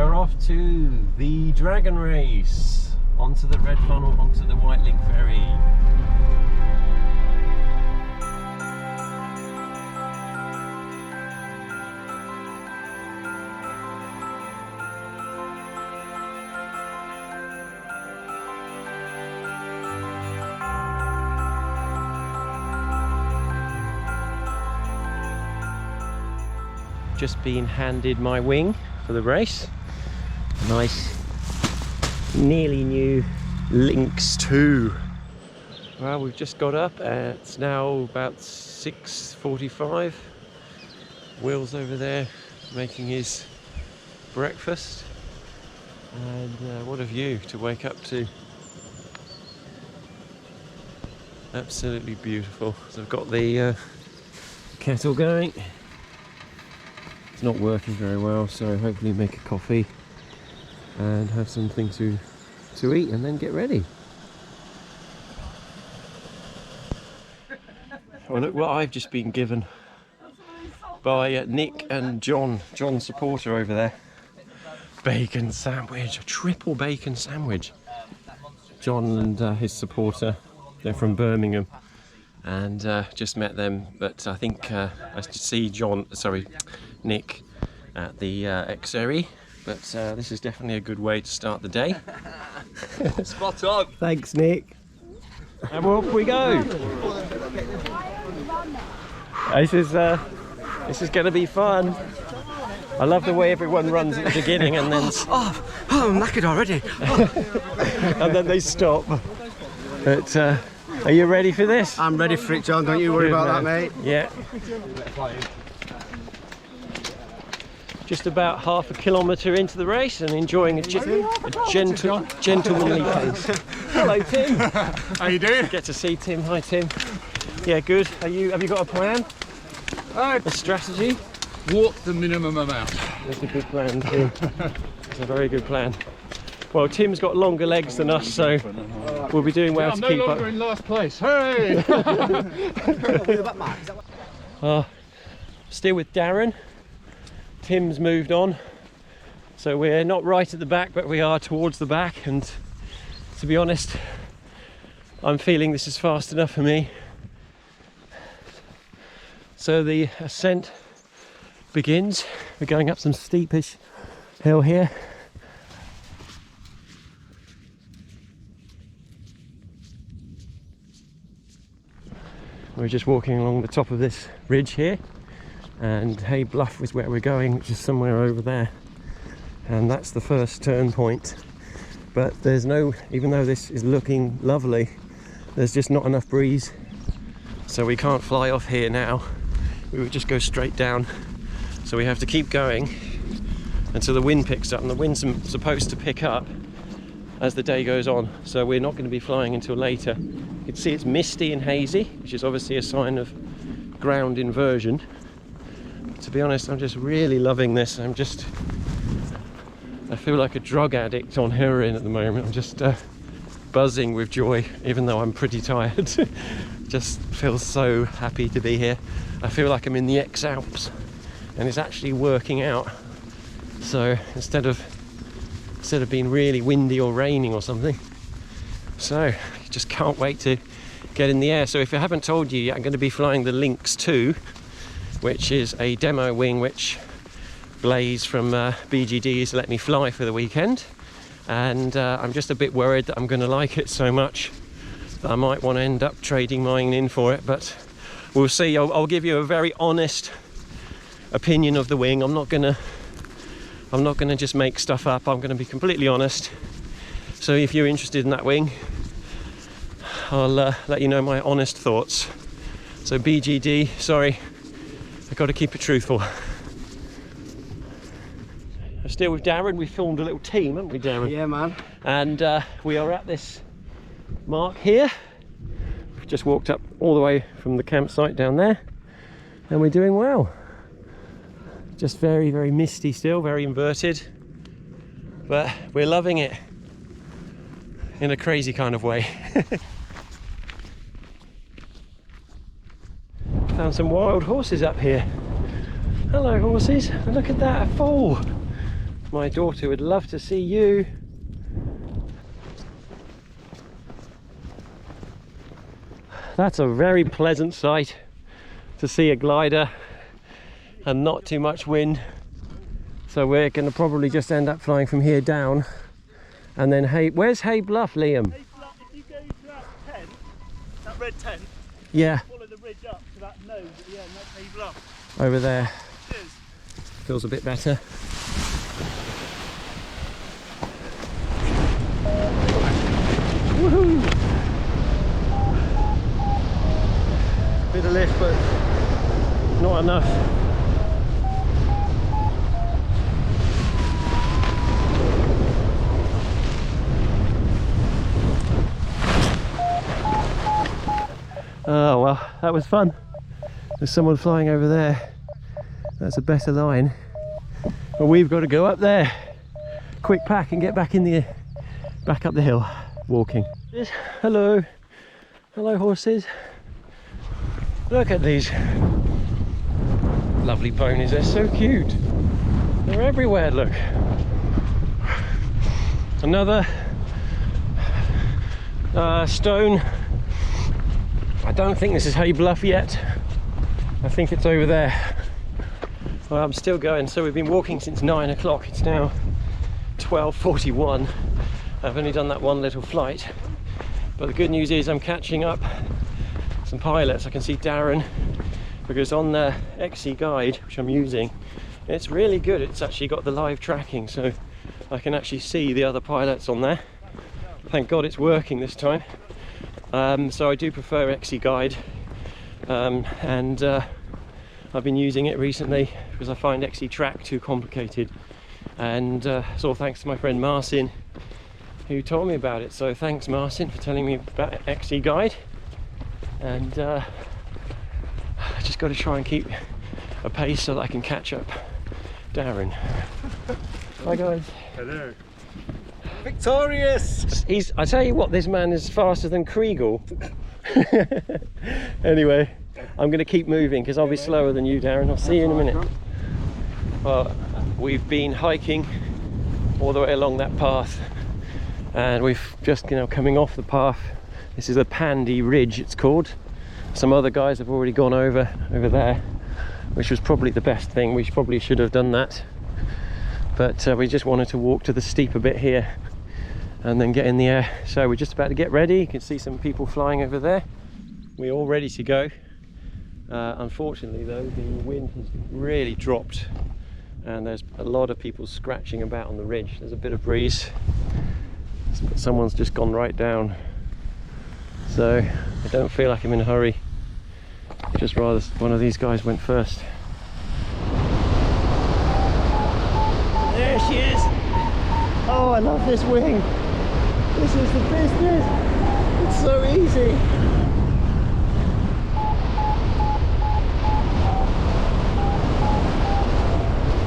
We're off to the Dragon Race, onto the Red Funnel, onto the White Link Ferry. Just been handed my wing for the race. A nice, nearly new Lynx 2. Well, we've just got up. It's now about 6:45. Will's over there making his breakfast. And what a view to wake up to. Absolutely beautiful. So I've got the kettle going. Not working very well, so hopefully make a coffee and have something to eat and then get ready. Oh, look what I've just been given by Nick and John's supporter over there. Bacon sandwich, a triple bacon sandwich. John and his supporter, they're from Birmingham, and just met them, but I think I should see Nick at the Exery, but this is definitely a good way to start the day. Spot on. Thanks, Nick. And off we go. This is going to be fun. I love the way everyone runs at the beginning and then I'm knackered already. and then they stop. But are you ready for this? I'm ready for it, John. Don't you worry about that, mate. Yeah. Just about half a kilometre into the race and enjoying a gentlemanly pace. Hello, Tim. How you doing? Get to see Tim. Hi, Tim. Yeah, good. Have you got a plan? A strategy? Walk the minimum amount. That's a good plan, Tim. It's a very good plan. Well, Tim's got longer legs than us, so we'll be doing well to keep up. I'm no longer in last place. Hey! Still with Darren. Tim's moved on, so we're not right at the back, but we are towards the back, and to be honest, I'm feeling this is fast enough for me. So the ascent begins. We're going up some steepish hill here. We're just walking along the top of this ridge here, and Hay Bluff is where we're going, which is somewhere over there, and that's the first turn point. But there's no, even though this is looking lovely, there's just not enough breeze, so we can't fly off here now. We would just go straight down, so we have to keep going until the wind picks up, and the wind's supposed to pick up as the day goes on, so we're not going to be flying until later. You can see it's misty and hazy, which is obviously a sign of ground inversion. To be honest, I'm just really loving this. I feel like a drug addict on heroin at the moment. I'm just buzzing with joy, even though I'm pretty tired. Just feel so happy to be here. I feel like I'm in the Alps, and it's actually working out. So instead of being really windy or raining or something. So just can't wait to get in the air. So if I haven't told you yet, I'm going to be flying the Lynx 2, which is a demo wing which Blaze from BGD has let me fly for the weekend, and I'm just a bit worried that I'm going to like it so much that I might want to end up trading mine in for it, but we'll see. I'll give you a very honest opinion of the wing. I'm not gonna just make stuff up. I'm gonna be completely honest. So if you're interested in that wing, I'll let you know my honest thoughts. So BGD, sorry, I've got to keep it truthful. I'm still with Darren. We filmed a little team, haven't we, Darren? Yeah, man. And we are at this mark here. We've just walked up all the way from the campsite down there, and we're doing well. Just very, very misty still, very inverted, but we're loving it in a crazy kind of way. Found some wild horses up here. Hello, horses. Look at that, a foal. My daughter would love to see you. That's a very pleasant sight to see a glider and not too much wind. So we're going to probably just end up flying from here down. And then where's Hay Bluff, Liam? Hay Bluff, if you go to that tent, that red tent, Yeah. follow the ridge up to that nose at the end, that's Hay Bluff. Over there. Cheers. Feels a bit better. Woohoo! Bit of lift, but not enough. Oh well, that was fun. There's someone flying over there. That's a better line. But we've got to go up there. Quick pack and get back up the hill, walking. Hello. Hello horses. Look at these lovely ponies, they're so cute. They're everywhere, look. Another stone. I don't think this is Hay Bluff yet. I think it's over there. Well, I'm still going, so we've been walking since 9 o'clock. It's now 12:41. I've only done that one little flight. But the good news is I'm catching up some pilots. I can see Darren, because on the XC guide, which I'm using, it's really good. It's actually got the live tracking, so I can actually see the other pilots on there. Thank God it's working this time. So I do prefer XC guide, and I've been using it recently because I find XC track too complicated, and it's all thanks to my friend Marcin who told me about it. So thanks Marcin for telling me about XC guide, and I just got to try and keep a pace so that I can catch up Darren. Hi guys. Hello. Victorious! I tell you what, this man is faster than Kriegel. Anyway, I'm going to keep moving because I'll be slower than you, Darren. I'll see you in a minute. Well, we've been hiking all the way along that path, and we've just, coming off the path. This is a Pandy Ridge, it's called. Some other guys have already gone over there, which was probably the best thing. We probably should have done that, but we just wanted to walk to the steeper bit here and then get in the air. So we're just about to get ready. You can see some people flying over there. We're all ready to go. Unfortunately though, the wind has really dropped and there's a lot of people scratching about on the ridge. There's a bit of breeze, but someone's just gone right down. So I don't feel like I'm in a hurry. Just rather one of these guys went first. There she is. Oh, I love this wing. This is the business. It's so easy.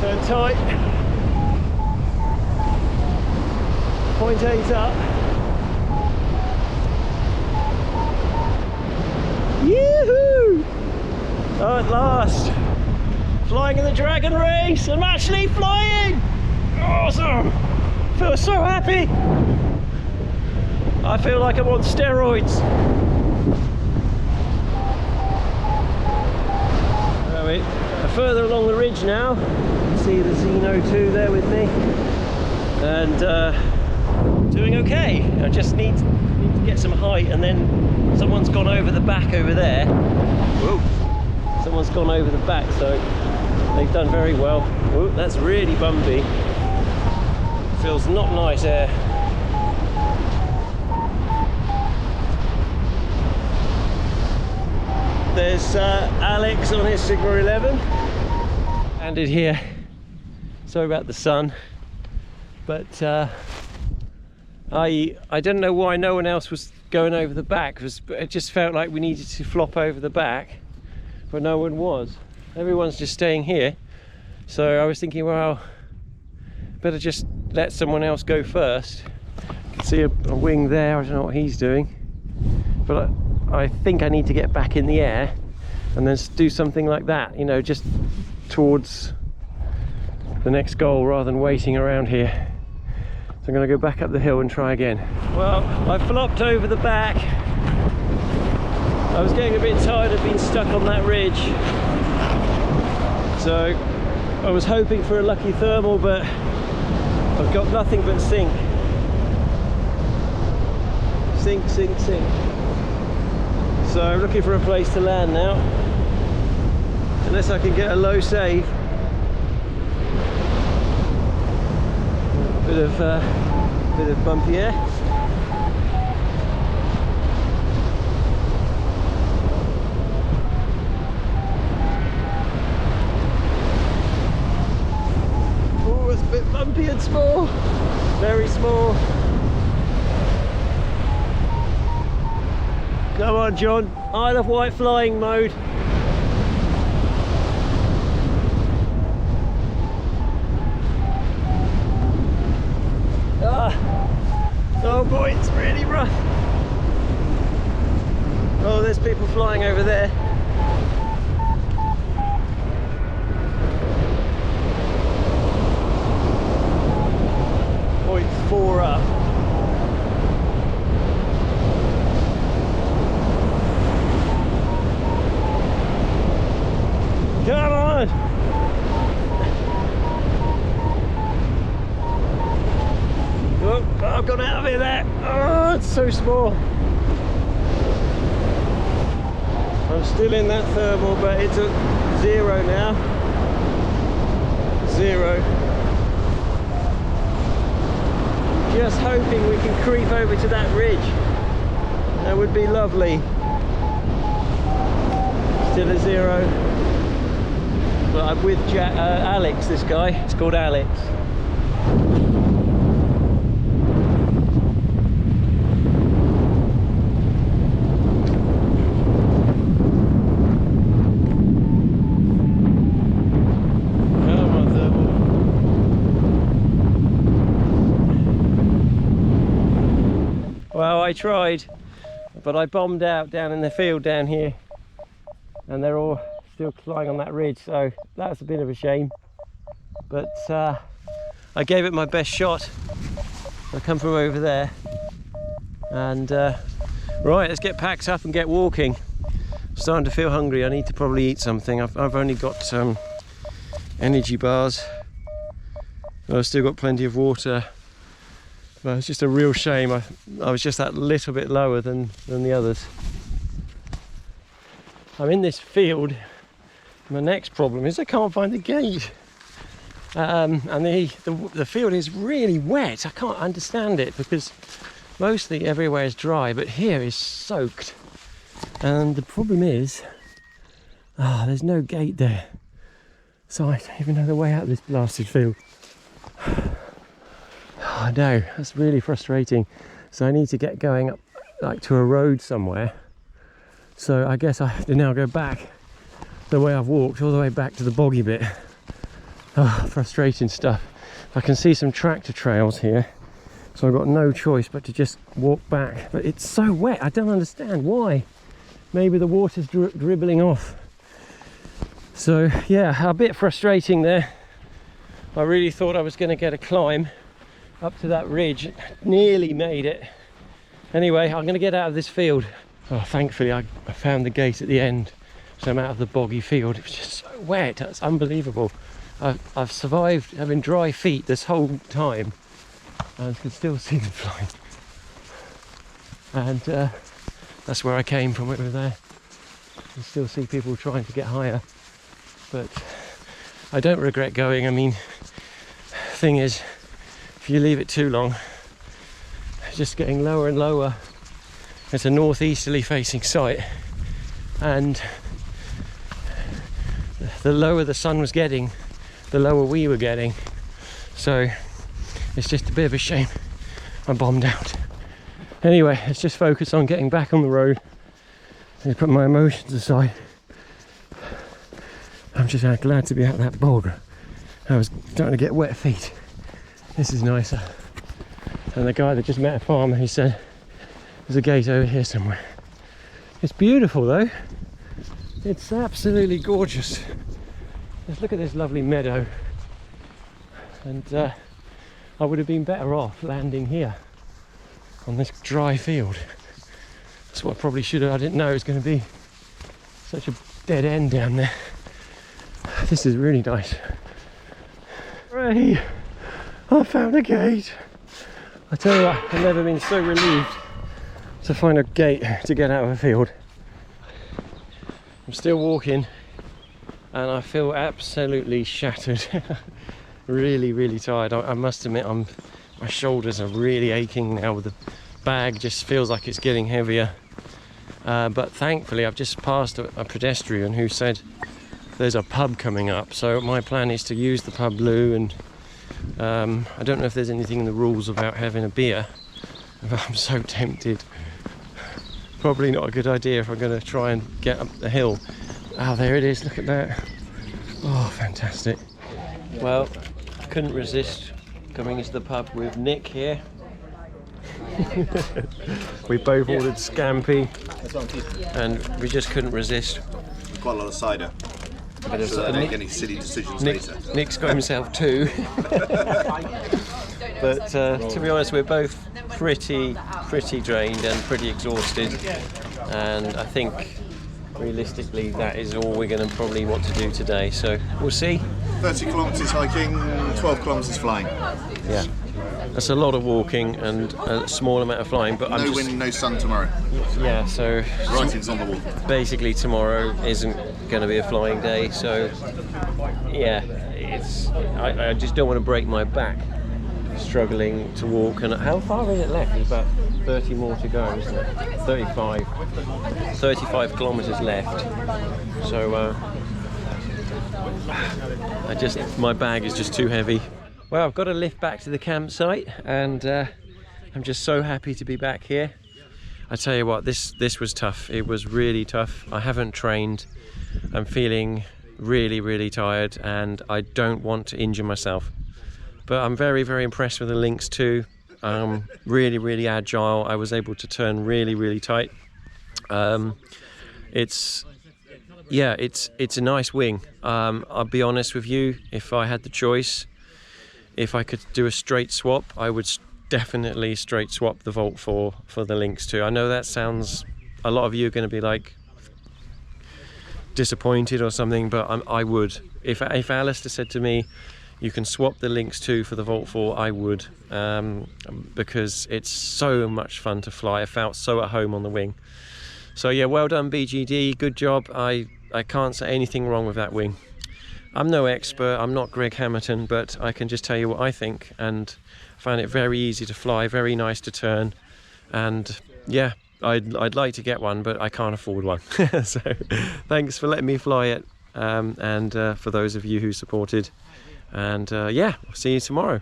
Turn tight. 0.8 up. Yoo-hoo! Oh, at last. Flying in the dragon race. I'm actually flying. Awesome. I feel so happy. I feel like I'm on steroids. We're further along the ridge now. You can see the Xeno 2 there with me, and doing okay. I just need to get some height, and then someone's gone over the back over there. Whoa! Someone's gone over the back, so they've done very well. Whoa, that's really bumpy. Feels not nice air. There's Alex on his Sigma 11. Landed here. Sorry about the sun, but I don't know why no one else was going over the back. It just felt like we needed to flop over the back, but no one was. Everyone's just staying here. So I was thinking, well, better just let someone else go first. You can see a wing there. I don't know what he's doing, but I think I need to get back in the air and then do something like that, just towards the next goal rather than waiting around here. So I'm going to go back up the hill and try again. Well, I flopped over the back. I was getting a bit tired of being stuck on that ridge. So I was hoping for a lucky thermal, but I've got nothing but sink. Sink, sink, sink. So I'm looking for a place to land now. Unless I can get a low save. Bit of bumpy air. Oh, it's a bit bumpy and small. Very small. Come on, John. Isle of Wight flying mode. Oh boy, it's really rough. Oh, there's people flying over there. Point 4 up. Come on! Oh, I've got out of it there. Oh, it's so small. I'm still in that thermal, but it's at 0 now. 0. Just hoping we can creep over to that ridge. That would be lovely. Still at 0. But I'm with Alex, this guy. It's called Alex. Well, I tried, but I bombed out down in the field down here, and they're all still flying on that ridge, so that's a bit of a shame. But I gave it my best shot. I come from over there, and right, let's get packed up and get walking. I'm starting to feel hungry. I need to probably eat something. I've only got some energy bars. I've still got plenty of water. Well, it's just a real shame. I was just that little bit lower than the others. I'm in this field. My next problem is I can't find the gate. And the field is really wet. I can't understand it because mostly everywhere is dry, but here is soaked. And the problem is, there's no gate there. So I don't even know the way out of this blasted field. I know, that's really frustrating. So I need to get going up like to a road somewhere. So I guess I have to now go back the way I've walked, all the way back to the boggy bit. Oh, frustrating stuff. I can see some tractor trails here, so I've got no choice but to just walk back. But it's so wet, I don't understand why. Maybe the water's dribbling off. So yeah, a bit frustrating there. I really thought I was going to get a climb up to that ridge. Nearly made it. Anyway, I'm going to get out of this field. Oh, thankfully I found the gate at the end, so I'm out of the boggy field. It was just so wet, that's unbelievable. I've survived having dry feet this whole time and can still see them flying. And that's where I came from, over there. You can still see people trying to get higher, but I don't regret going. I mean, thing is, if you leave it too long, it's just getting lower and lower. It's a northeasterly facing site, and the lower the sun was getting, the lower we were getting. So it's just a bit of a shame I bombed out. Anyway, let's just focus on getting back on the road and put my emotions aside. I'm just glad to be out of that bog. I was starting to get wet feet. This is nicer. And the guy that just met a farmer, he said there's a gate over here somewhere. It's beautiful though. It's absolutely gorgeous. Let's look at this lovely meadow. and I would have been better off landing here on this dry field. That's what I probably should have. I didn't know it was going to be such a dead end down there. This is really nice. Hooray! I found a gate. I tell you what, I've never been so relieved to find a gate to get out of a field. I'm still walking and I feel absolutely shattered. Really tired. I must admit, my shoulders are really aching now. The bag just feels like it's getting heavier. But thankfully I've just passed a pedestrian who said there's a pub coming up, so my plan is to use the pub loo, and I don't know if there's anything in the rules about having a beer, but I'm so tempted. Probably not a good idea if I'm going to try and get up the hill. Oh, there it is, look at that. Oh, fantastic. Well, couldn't resist coming into the pub with Nick here. We both ordered scampi and we just couldn't resist. Quite a lot of cider. So they don't make any silly decisions later. Nick's got himself two. But to be honest, we're both pretty drained and pretty exhausted, and I think realistically that is all we're going to probably want to do today, so we'll see. 30 kilometres hiking, 12 kilometres flying. Yeah, that's a lot of walking and a small amount of flying, but no wind, no sun tomorrow. Yeah, so Writing's on the wall. Basically tomorrow isn't going to be a flying day, so yeah, I just don't want to break my back struggling to walk. And how far is it left? There's about 30 more to go, isn't it? 35 kilometres left, so my bag is just too heavy. Well, I've got to lift back to the campsite, and I'm just so happy to be back here. I tell you what, this was tough. It was really tough. I haven't trained. I'm feeling really tired, and I don't want to injure myself. But I'm very impressed with the Lynx too. Really agile. I was able to turn really tight. It's a nice wing. I'll be honest with you, if I had the choice, if I could do a straight swap, I would definitely straight swap the Volt 4 for the Lynx 2. I know that sounds, a lot of you are going to be like disappointed or something, but I would. If Alistair said to me, you can swap the Lynx 2 for the Volt 4, I would, because it's so much fun to fly. I felt so at home on the wing. So yeah, well done BGD, good job. I can't say anything wrong with that wing. I'm no expert, I'm not Greg Hamilton, but I can just tell you what I think, and I found it very easy to fly, very nice to turn, and yeah, I'd like to get one, but I can't afford one. So thanks for letting me fly it, and for those of you who supported, and yeah, I'll see you tomorrow.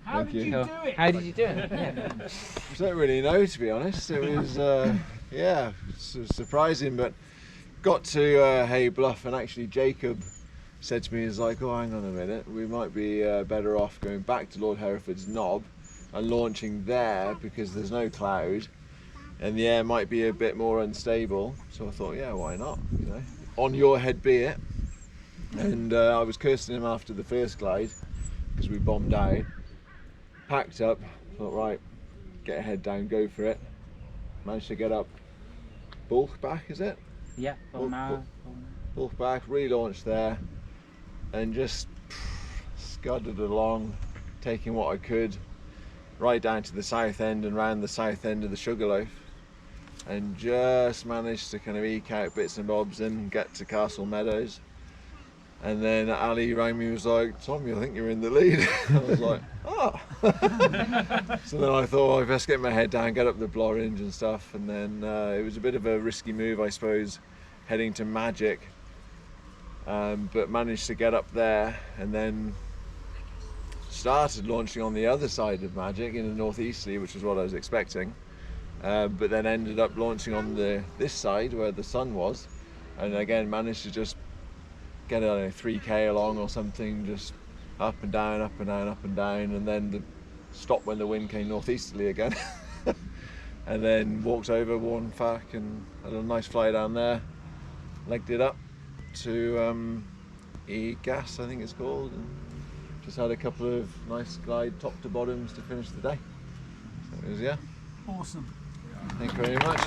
How did you do it? How did you do it? Yeah. I don't really know, to be honest. It was, yeah, surprising, but got to Hay Bluff, and actually Jacob said to me, he's like, oh, hang on a minute, we might be better off going back to Lord Hereford's Knob and launching there because there's no cloud and the air might be a bit more unstable. So I thought, yeah, why not? You know, on your head be it. And I was cursing him after the first glide because we bombed out. Packed up, thought, right, get a head down, go for it. Managed to get up Bulkback, is it? Yeah, Bulkback, relaunched there, and just scudded along, taking what I could, right down to the south end and round the south end of the Sugarloaf, and just managed to kind of eke out bits and bobs and get to Castle Meadows. And then Ali rang me and was like, Tommy, I think you're in the lead. I was like, oh. So then I thought, well, I best get my head down, get up the Blorenge and stuff. And then it was a bit of a risky move, I suppose, heading to Magic. But managed to get up there and then started launching on the other side of Magic in the northeasterly, which was what I was expecting. But then ended up launching on this side where the sun was. And again, managed to just get a 3k along or something, just up and down, up and down, up and down, and then stop when the wind came northeasterly again. And then walked over Warnfach and had a nice fly down there, legged it up to E-Gas, I think it's called, and just had a couple of nice glide top to bottoms to finish the day. So it was, yeah. Awesome. Thank you very much.